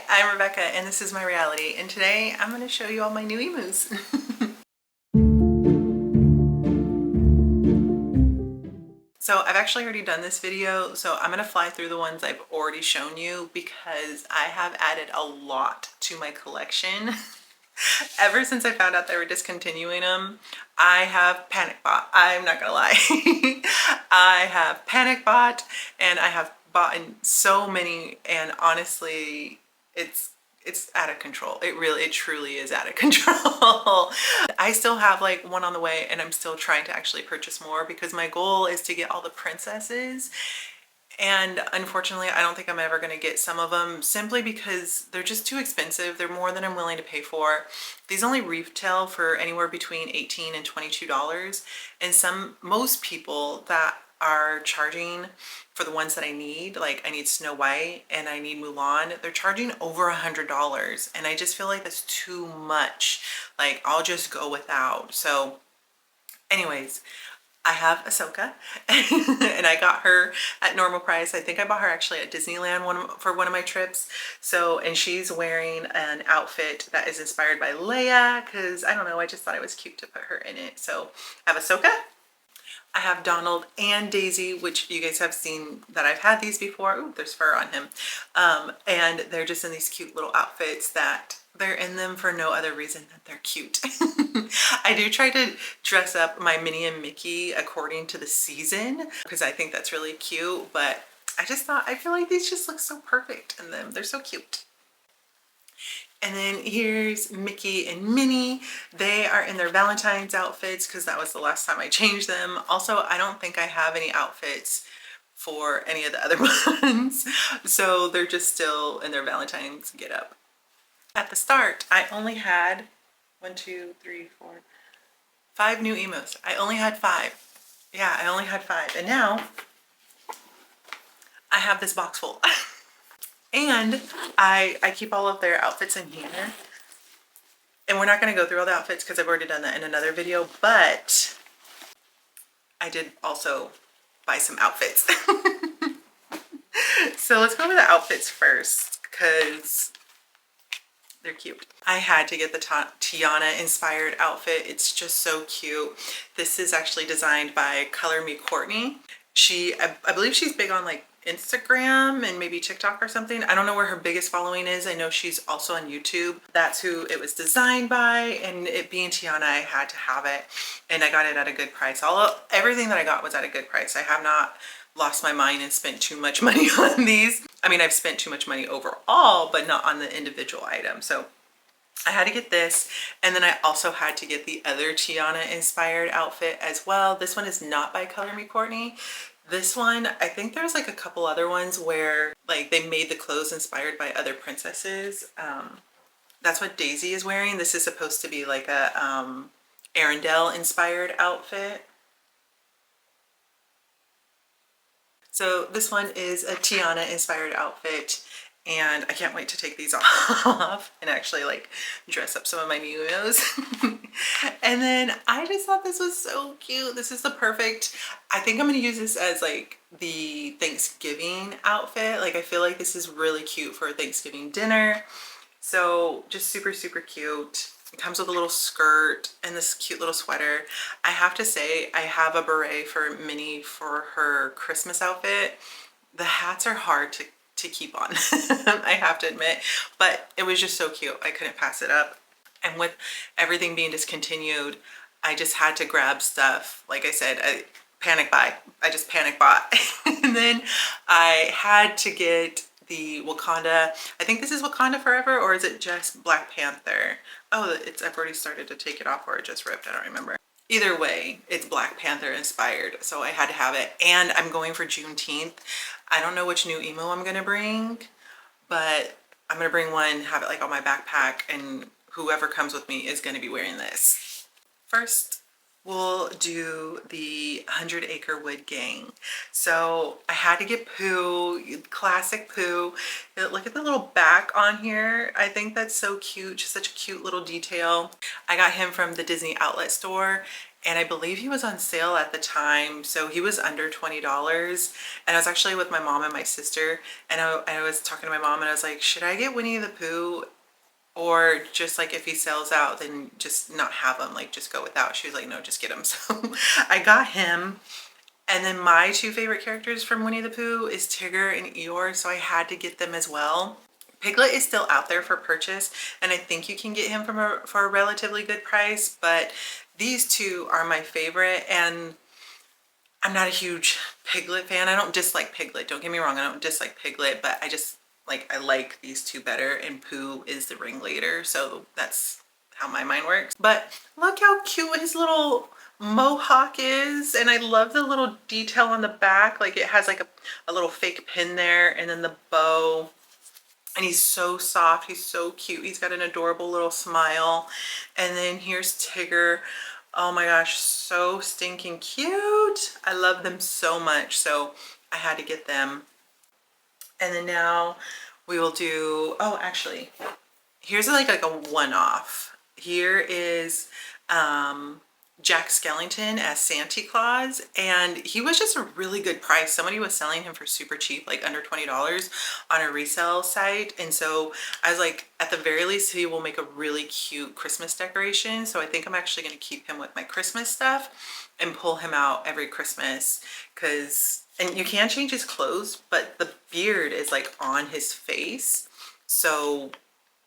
I'm Rebecca and this is my reality, and today I'm going to show you all my new emus. So I've actually already done this video, so I'm going to fly through the ones I've already shown you because I have added a lot to my collection. Ever since I found out they were discontinuing them, I have panic bought. I'm not gonna lie. I have panic bought and I have bought in so many, and honestly, it's out of control. It truly is out of control. I still have like one on the way and I'm still trying to actually purchase more because my goal is to get all the princesses. And unfortunately, I don't think I'm ever going to get some of them simply because they're just too expensive. They're more than I'm willing to pay for. These only retail for anywhere between $18 and $22. And most people that are charging for the ones that I need, like I need Snow White and I need Mulan, they're charging over $100. And I just feel like that's too much. Like I'll just go without. So anyways, I have Ahsoka and I got her at normal price. I think I bought her actually at Disneyland for one of my trips. So, and she's wearing an outfit that is inspired by Leia because I don't know, I just thought it was cute to put her in it. So I have Ahsoka. I have Donald and Daisy, which you guys have seen that I've had these before. Ooh, there's fur on him. And they're just in these cute little outfits that they're in them for no other reason than they're cute. I do try to dress up my Minnie and Mickey according to the season because I think that's really cute, but I feel like these just look so perfect in them. They're so cute. And then here's Mickey and Minnie. They are in their Valentine's outfits because that was the last time I changed them. Also, I don't think I have any outfits for any of the other ones. So they're just still in their Valentine's getup. At the start, I only had 5 new emos. I only had 5. Yeah, I only had 5. And now I have this box full. And I keep all of their outfits in here. And we're not going to go through all the outfits because I've already done that in another video, but I did also buy some outfits. So let's go over the outfits first because they're cute. I had to get the Tiana inspired outfit. It's just so cute. This is actually designed by Color Me Courtney. I believe she's big on like Instagram and maybe TikTok or something. I don't know where her biggest following is. I know she's also on YouTube. That's who it was designed by, and it being Tiana, I had to have it, and I got it at a good price. Everything that I got was at a good price. I have not lost my mind and spent too much money on these. I mean, I've spent too much money overall, but not on the individual item. So I had to get this, and then I also had to get the other Tiana inspired outfit as well. This one is not by Color Me Courtney. This one, I think there's like a couple other ones where like they made the clothes inspired by other princesses. That's what Daisy is wearing. This is supposed to be like a Arendelle inspired outfit. So this one is a Tiana inspired outfit, and I can't wait to take these off and actually like dress up some of my new Nuimos. And then I just thought this was so cute. This is the perfect, I think I'm going to use this as like the Thanksgiving outfit. Like I feel like this is really cute for a Thanksgiving dinner. So just super, super cute. It comes with a little skirt and this cute little sweater. I have to say, I have a beret for Minnie for her Christmas outfit. The hats are hard to keep on, I have to admit, but it was just so cute. I couldn't pass it up. And with everything being discontinued, I just had to grab stuff. Like I said, I just panic bought. And then I had to get the Wakanda. I think this is Wakanda Forever, or is it just Black Panther? Oh, I've already started to take it off, or it just ripped. I don't remember. Either way, it's Black Panther inspired, so I had to have it. And I'm going for Juneteenth. I don't know which new emo I'm gonna bring, but I'm gonna bring one, have it like on my backpack, and whoever comes with me is gonna be wearing this. First, we'll do the 100 Acre Wood Gang. So I had to get Pooh, classic Pooh. Look at the little back on here. I think that's so cute, just such a cute little detail. I got him from the Disney outlet store, and I believe he was on sale at the time, so he was under $20. And I was actually with my mom and my sister, and I was talking to my mom, and I was like, should I get Winnie the Pooh, or just like if he sells out, then just not have him, like just go without? She was like, no, just get him. So I got him. And then my two favorite characters from Winnie the Pooh is Tigger and Eeyore, so I had to get them as well. Piglet is still out there for purchase, and I think you can get him for a relatively good price, but these two are my favorite. And I'm not a huge Piglet fan. I don't dislike Piglet, don't get me wrong, I don't dislike Piglet, but I like these two better, and Pooh is the ringleader, so that's how my mind works. But look how cute his little mohawk is, and I love the little detail on the back. Like it has like a little fake pin there, and then the bow. And he's so soft, he's so cute, he's got an adorable little smile. And then here's Tigger. Oh my gosh, so stinking cute. I love them so much, so I had to get them. And then now we will do, oh, actually, here's like a one-off. Here is Jack Skellington as Santa Claus, and he was just a really good price. Somebody was selling him for super cheap, like under $20 on a resale site. And so I was like, at the very least, he will make a really cute Christmas decoration. So I think I'm actually going to keep him with my Christmas stuff and pull him out every Christmas, because, and you can change his clothes, but the beard is like on his face. So,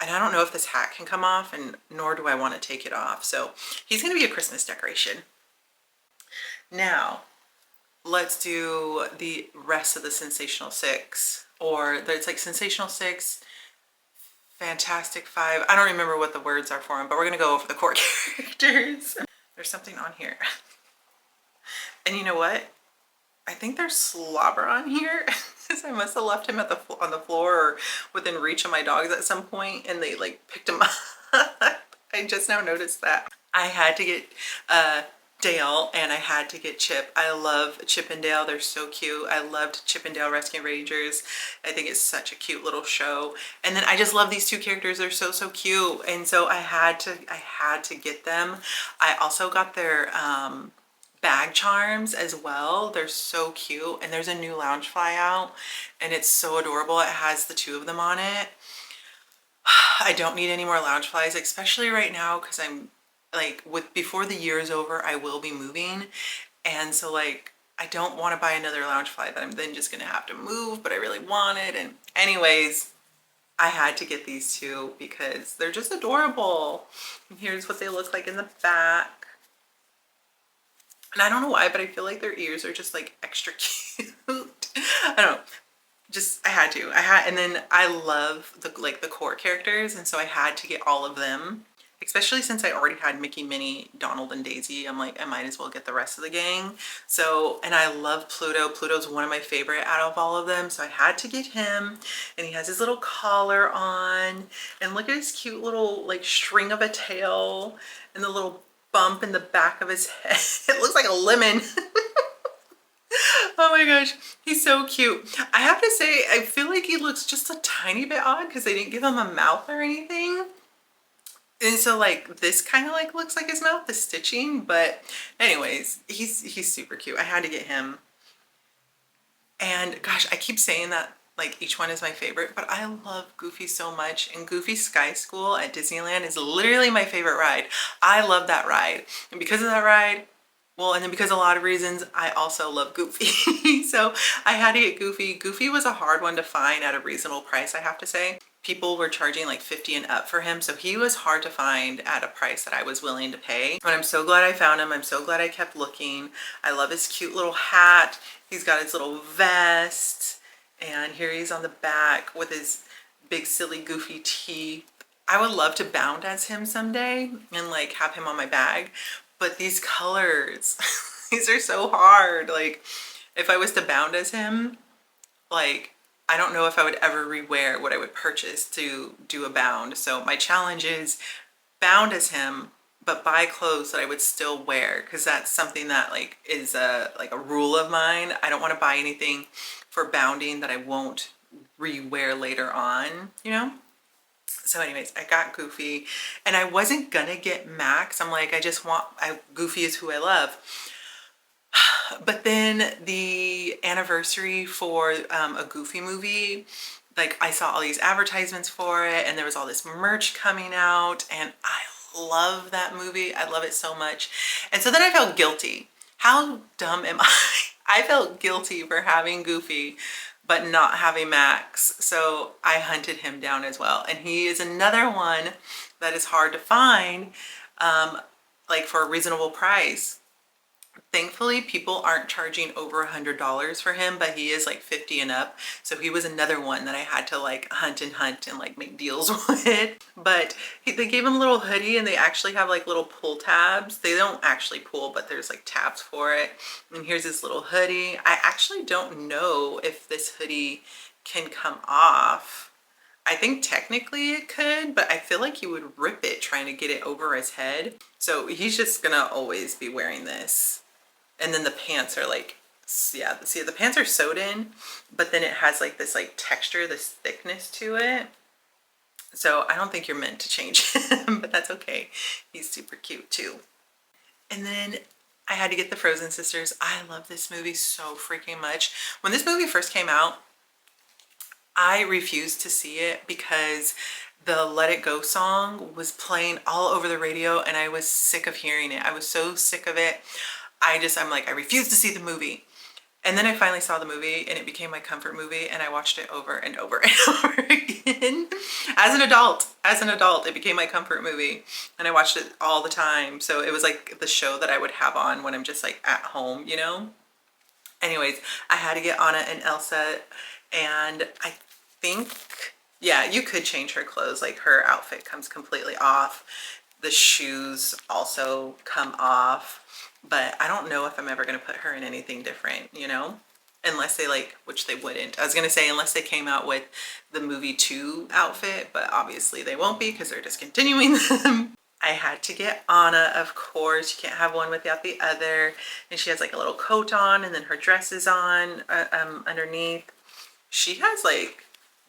and I don't know if this hat can come off, and nor do I want to take it off. So he's going to be a Christmas decoration. Now, let's do the rest of the Sensational Six, or it's like Sensational Six, Fantastic Five. I don't remember what the words are for them, but we're going to go over the core characters. There's something on here. And you know what? I think there's slobber on here. I must have left him on the floor or within reach of my dogs at some point, and they like picked him up. I just now noticed that. I had to get Dale, and I had to get Chip. I love Chip and Dale. They're so cute. I loved Chip and Dale Rescue Rangers. I think it's such a cute little show. And then I just love these two characters. They're so cute. And so I had to get them. I also got their bag charms as well. They're so cute. And there's a new Loungefly out, and it's so adorable. It has the two of them on it. I don't need any more Loungeflies, especially right now, because I'm like, before the year is over, I will be moving. And so like, I don't want to buy another Loungefly that I'm then just gonna have to move, but I really want it. And anyways, I had to get these two because they're just adorable. And here's what they look like in the back. And I don't know why, but I feel like their ears are just like extra cute. I don't know. Just, I had to. And then I love the core characters, and so I had to get all of them. Especially since I already had Mickey, Minnie, Donald, and Daisy. I'm like, I might as well get the rest of the gang. So, and I love Pluto. Pluto's one of my favorite out of all of them. So I had to get him. And he has his little collar on. And look at his cute little like string of a tail. And the little bump in the back of his head. It looks like a lemon. Oh my gosh, he's so cute. I have to say, I feel like he looks just a tiny bit odd because they didn't give him a mouth or anything. And so like this kind of like looks like his mouth, the stitching, but anyways, he's super cute. I had to get him. And gosh, I keep saying that like each one is my favorite, but I love Goofy so much. And Goofy Sky School at Disneyland is literally my favorite ride. I love that ride. And because of that ride, well, and then because of a lot of reasons, I also love Goofy. So I had to get Goofy. Goofy was a hard one to find at a reasonable price, I have to say. People were charging like $50 and up for him, so he was hard to find at a price that I was willing to pay. But I'm so glad I found him. I'm so glad I kept looking. I love his cute little hat. He's got his little vest, and here he's on the back with his big silly goofy teeth. I would love to bound as him someday and like have him on my bag, but these colors, these are so hard. Like if I was to bound as him, like I don't know if I would ever rewear what I would purchase to do a bound. So my challenge is bound as him, but buy clothes that I would still wear, because that's something that like is a rule of mine. I don't want to buy anything for bounding that I won't rewear later on, you know? So anyways, I got Goofy, and I wasn't gonna get Max. I'm like, Goofy is who I love. But then the anniversary for a Goofy movie, like I saw all these advertisements for it, and there was all this merch coming out, and I love that movie. I love it so much. And so then I felt guilty. How dumb am I? I felt guilty for having Goofy but not having Max. So I hunted him down as well. And he is another one that is hard to find, like for a reasonable price. Thankfully, people aren't charging over $100 for him, but he is like 50 and up. So he was another one that I had to like hunt and like make deals with. But they gave him a little hoodie, and they actually have like little pull tabs. They don't actually pull, but there's like tabs for it. And here's this little hoodie. I actually don't know if this hoodie can come off. I think technically it could, but I feel like he would rip it trying to get it over his head. So he's just gonna always be wearing this. And then the pants are like, yeah, see, the pants are sewed in, but then it has like this like texture, this thickness to it. So I don't think you're meant to change him, but that's okay. He's super cute too. And then I had to get the Frozen Sisters. I love this movie so freaking much. When this movie first came out, I refused to see it because the Let It Go song was playing all over the radio, and I was sick of hearing it. I was so sick of it. I'm like, I refuse to see the movie. And then I finally saw the movie, and it became my comfort movie, and I watched it over and over and over again. As an adult, it became my comfort movie, and I watched it all the time. So it was like the show that I would have on when I'm just like at home, you know? Anyways, I had to get Anna and Elsa, and I think, yeah, you could change her clothes. Like her outfit comes completely off. The shoes also come off. But I don't know if I'm ever going to put her in anything different, you know? Unless they like, which they wouldn't. I was going to say unless they came out with the movie 2 outfit, but obviously they won't be because they're discontinuing them. I had to get Anna, of course. You can't have one without the other. And she has like a little coat on, and then her dress is on underneath. She has like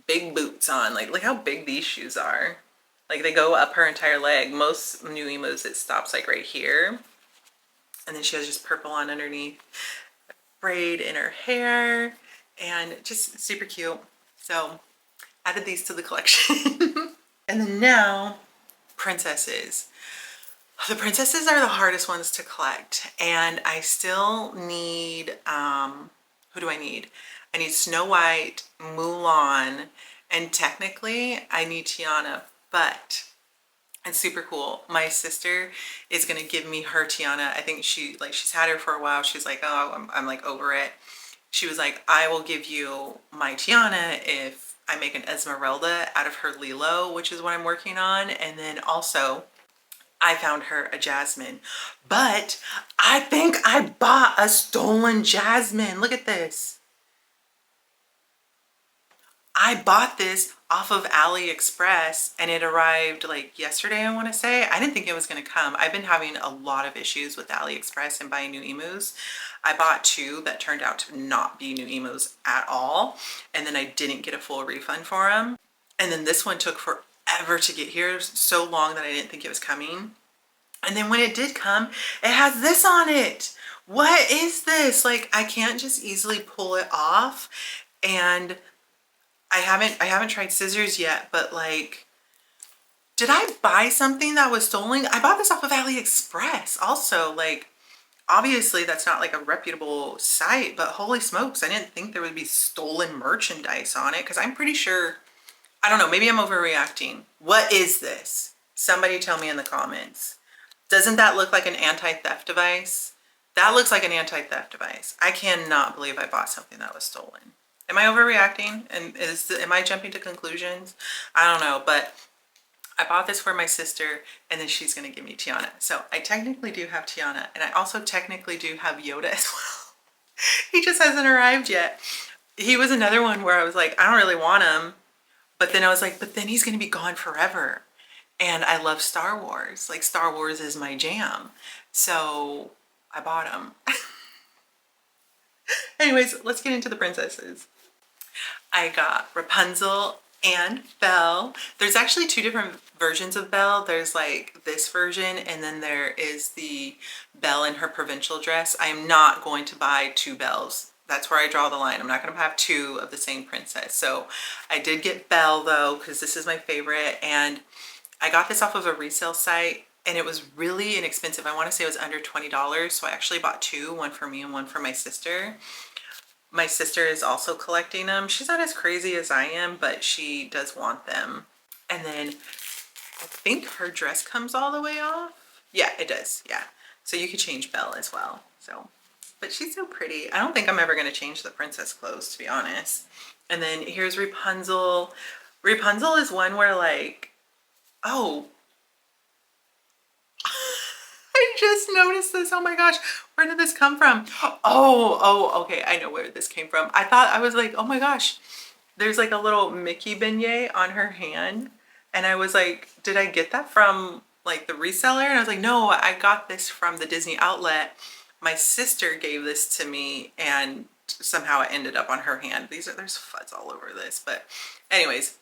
big boots on. Like look how big these shoes are. Like they go up her entire leg. Most Nuimos, it stops like right here. And then she has just purple on underneath, braid in her hair, and just super cute. So added these to the collection. And then now, princesses. The princesses are the hardest ones to collect, and I still need, who do I need? I need Snow White, Mulan, and technically I need Tiana, but it's super cool. My sister is gonna give me her Tiana. I think she's had her for a while. She's like, oh, I'm like over it. She was like, I will give you my Tiana if I make an Esmeralda out of her Lilo, which is what I'm working on. And then also I found her a Jasmine, but I think I bought a stolen Jasmine. Look at this. I bought this off of AliExpress, and it arrived like yesterday, I want to say. I didn't think it was going to come. I've been having a lot of issues with AliExpress and buying Nuimos. I bought 2 that turned out to not be Nuimos at all, and then I didn't get a full refund for them. And then this one took forever to get here, so long that I didn't think it was coming. And then when it did come, it has this on it. What is this? Like, I can't just easily pull it off. And I haven't tried scissors yet, but like, did I buy something that was stolen? I bought this off of AliExpress also. Like, obviously that's not like a reputable site, but holy smokes, I didn't think there would be stolen merchandise on it, because I'm pretty sure, I don't know, maybe I'm overreacting. What is this? Somebody tell me in the comments. Doesn't that look like an anti-theft device? That looks like an anti-theft device. I cannot believe I bought something that was stolen. Am I overreacting? And am I jumping to conclusions? I don't know, but I bought this for my sister, and then she's gonna give me Tiana. So I technically do have Tiana, and I also technically do have Yoda as well. He just hasn't arrived yet. He was another one where I was like, I don't really want him, but then I was like, but then he's gonna be gone forever. And I love Star Wars. Like, Star Wars is my jam. So I bought him. Anyways, let's get into the princesses. I got Rapunzel and Belle. There's actually two different versions of Belle. There's like this version, and then there is the Belle in her provincial dress. I am not going to buy two Belles. That's where I draw the line. I'm not going to have two of the same princess. So I did get Belle though, because this is my favorite, and I got this off of a resale site, and it was really inexpensive. I want to say it was under $20. So I actually bought two, one for me and one for my sister. My sister is also collecting them. She's not as crazy as I am, but she does want them. And then I think her dress comes all the way off. Yeah, it does. Yeah. So you could change Belle as well. So, but she's so pretty. I don't think I'm ever going to change the princess clothes, to be honest. And then here's Rapunzel. Rapunzel is one where like, oh, I just noticed this. Oh my gosh, where did this come from? Oh, okay. I know where this came from. I was like, oh my gosh, there's like a little Mickey beignet on her hand. And I was like, did I get that from like the reseller? And I was like, no, I got this from the Disney outlet. My sister gave this to me and somehow it ended up on her hand. There's fuzz all over this, but anyways,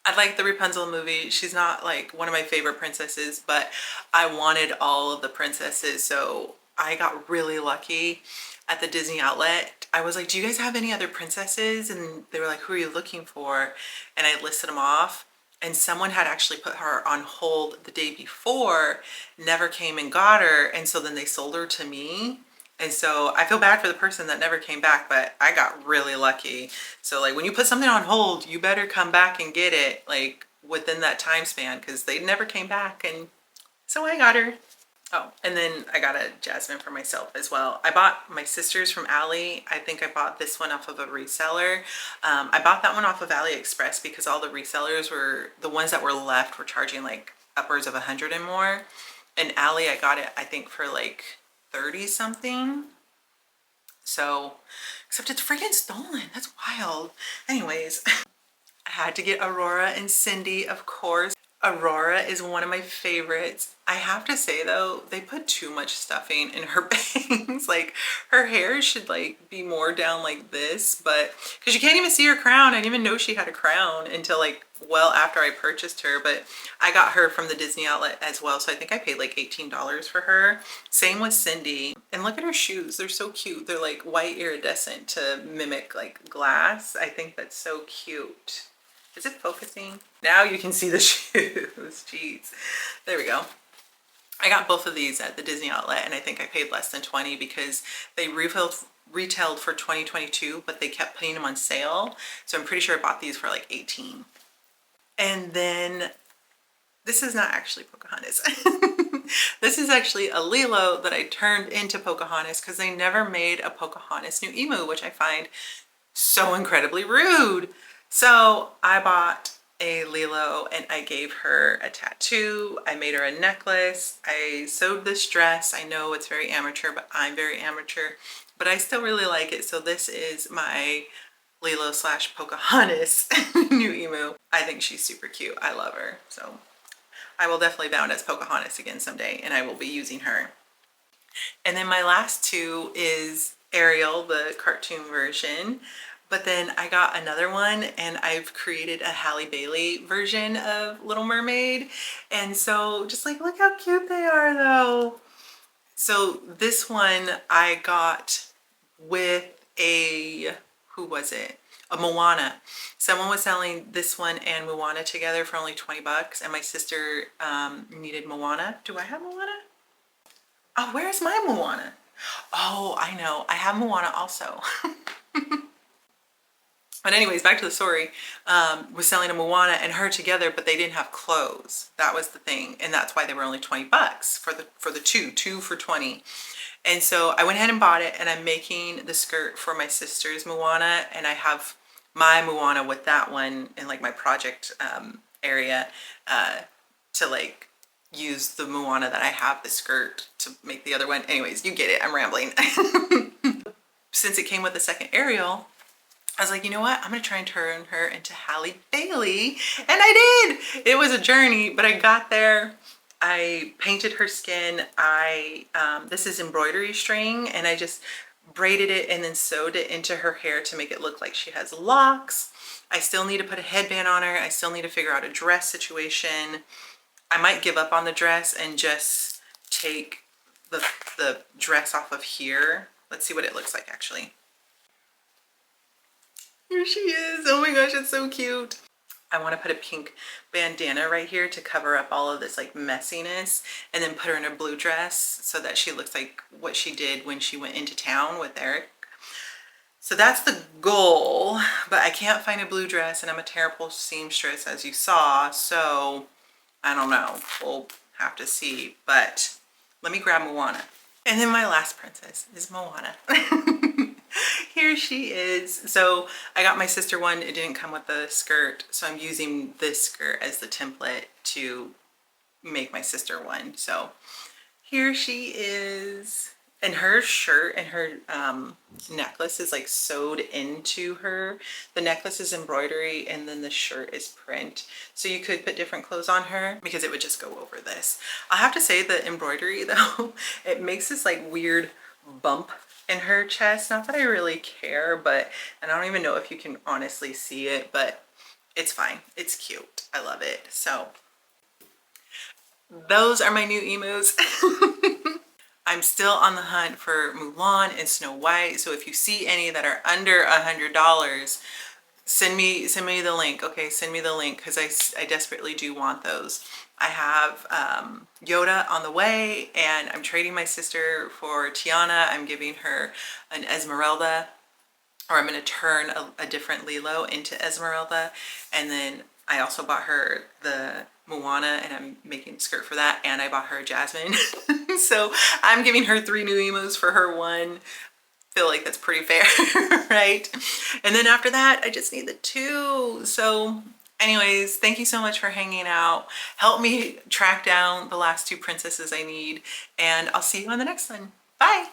I like the Rapunzel movie. She's not like one of my favorite princesses, but I wanted all of the princesses. So I got really lucky at the Disney outlet. I was like, do you guys have any other princesses? And they were like, who are you looking for? And I listed them off. And someone had actually put her on hold the day before, never came and got her. And so then they sold her to me. And so I feel bad for the person that never came back, but I got really lucky. So like when you put something on hold, you better come back and get it like within that time span, because they never came back. And so I got her. Oh, and then I got a Jasmine for myself as well. I bought my sister's from Ali. I think I bought this one off of a reseller. I bought that one off of AliExpress because all the resellers were, the ones that were left were charging like upwards of 100 and more. And Ali, I got it, I think for like 30 something. So, except it's freaking stolen. That's wild. Anyways, I had to get Aurora and Cindy, of course. Aurora is one of my favorites. I have to say though, they put too much stuffing in her bangs. Like her hair should like be more down like this, but because you can't even see her crown. I didn't even know she had a crown until like well after I purchased her, but I got her from the Disney outlet as well. So I think I paid like $18 for her. Same with Cindy. And look at her shoes. They're so cute. They're like white iridescent to mimic like glass. I think that's so cute. Is it focusing? Now you can see the shoes. Jeez. There we go. I got both of these at the Disney outlet and I think I paid less than 20 because they retailed for 2022, but they kept putting them on sale. So I'm pretty sure I bought these for like 18. And then this is not actually Pocahontas. This is actually a Lilo that I turned into Pocahontas because they never made a Pocahontas Nuimos, which I find so incredibly rude. So I bought a Lilo and I gave her a tattoo. I made her a necklace. I sewed this dress. I know it's very amateur, but I'm very amateur, but I still really like it. So this is my Lilo / Pocahontas Nuimo. I think she's super cute. I love her. So I will definitely bound as Pocahontas again someday and I will be using her. And then my last two is Ariel, the cartoon version. But then I got another one and I've created a Halle Bailey version of Little Mermaid. And so just like, look how cute they are though. So this one I got with a, who was it? A Moana. Someone was selling this one and Moana together for only 20 bucks. And my sister needed Moana. Do I have Moana? Oh, where's my Moana? Oh, I know. I have Moana also. But anyways, back to the story, was selling a Moana and her together, but they didn't have clothes. That was the thing. And that's why they were only 20 bucks for the two for 20. And so I went ahead and bought it and I'm making the skirt for my sister's Moana. And I have my Moana with that one in like my project area to like use the Moana that I have the skirt to make the other one. Anyways, you get it. I'm rambling. Since it came with the second Ariel, I was like, you know what? I'm going to try and turn her into Halle Bailey. And I did. It was a journey, but I got there. I painted her skin. This is embroidery string and I just braided it and then sewed it into her hair to make it look like she has locks. I still need to put a headband on her. I still need to figure out a dress situation. I might give up on the dress and just take the dress off of here. Let's see what it looks like actually. Here she is. Oh my gosh, it's so cute. I want to put a pink bandana right here to cover up all of this like messiness, and then put her in a blue dress so that she looks like what she did when she went into town with Eric. So that's the goal, but I can't find a blue dress and I'm a terrible seamstress as you saw, so I don't know. We'll have to see, but let me grab Moana. And then my last princess is Moana. Here she is. So I got my sister one. It didn't come with the skirt, so I'm using this skirt as the template to make my sister one. So here she is. And her shirt and her necklace is like sewed into her. The necklace is embroidery and then the shirt is print. So you could put different clothes on her because it would just go over this. I have to say the embroidery though, it makes this like weird bump in her chest. Not that I really care, but, and I don't even know if you can honestly see it, but it's fine. It's cute. I love it. So those are my new emos. I'm still on the hunt for Mulan and Snow White. So if you see any that are under $100, send me the link. Okay, send me the link because I desperately do want those. I have Yoda on the way, and I'm trading my sister for Tiana. I'm giving her an Esmeralda, or I'm going to turn a different Lilo into Esmeralda. And then I also bought her the Moana, and I'm making a skirt for that, and I bought her a Jasmine. So I'm giving her 3 new emos for her one. Feel like that's pretty fair, right? And then after that, I just need the 2. So anyways, thank you so much for hanging out. Help me track down the last 2 princesses I need, and I'll see you on the next one. Bye.